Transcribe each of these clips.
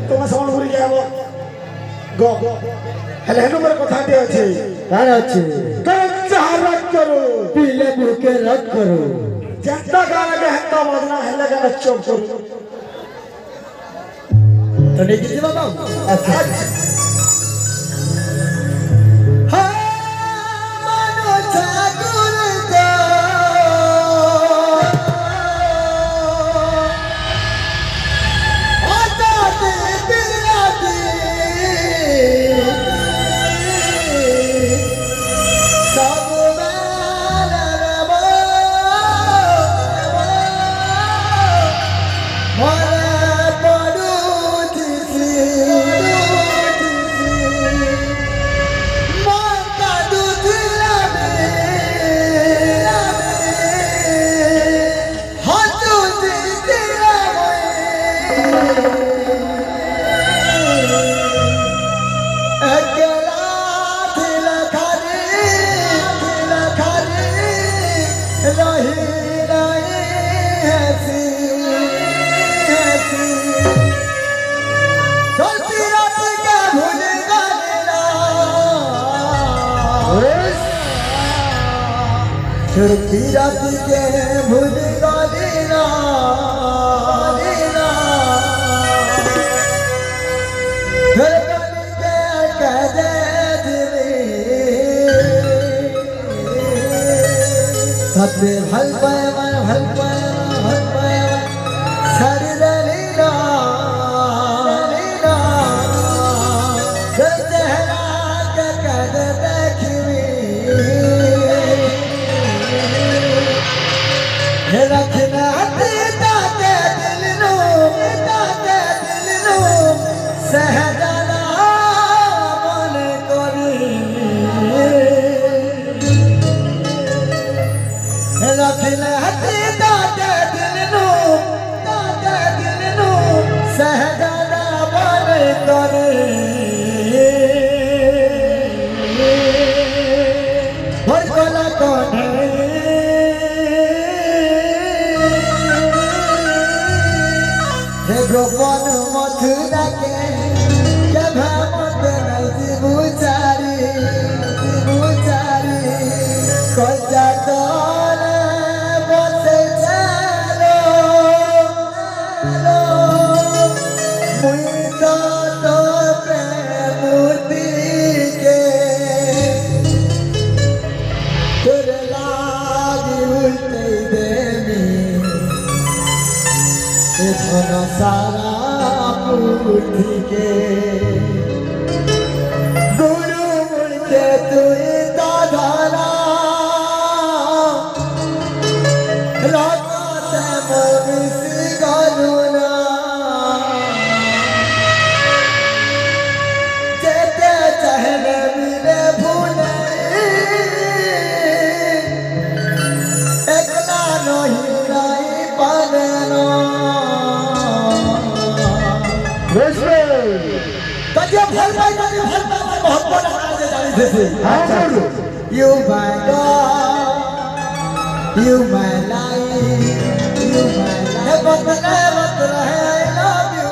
তোমার সাউন্ড ঘুরে যাব গো হেলে হেলে মোর কথাতে আছে তার আছে করম চাহ রাখ করো পিলে বুকে রাখ করো যেটা গানা কে হেতা বাজনা হেলে গানা চুপ করো তো দেখি দিবা বাবু আচ্ছা राती के भूल गालीना घर गली के कह दे दिली सत्य हल पाए सारी लीला चेहरा के कह दे देखी रखना ताके दिल नो सहजना मन करी रखना ताके दिल नो सहजना मन करी भर कोला कोने गोपन मथुरा के भामत नहीं बुचारी कच्चा तोर बसे चालो मुई तो प्रेम मूर्ति के तोर लागी उल्टे देवी धन सारा पूर्ति के गुरु मुड़के तुई दादाना राते मोविसी गलुना जेते चहले मिले भूले एकला नहीं पालेना बहुत बड़ा You my God, you my life, never रहे I love you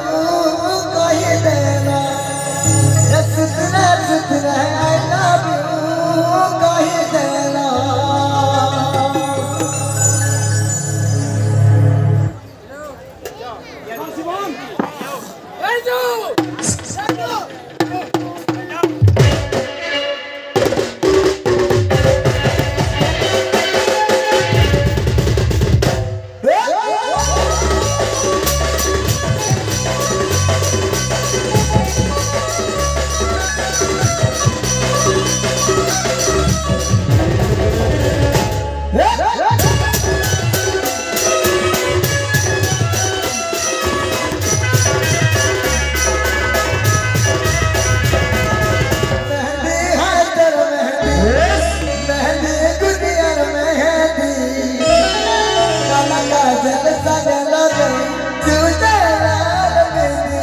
कही देना सुत रहे I love you कही देना जल सजल तुझे लाल बिंदी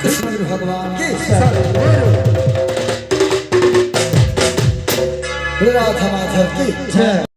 कृष्ण भगवान की राधा माधव की जय।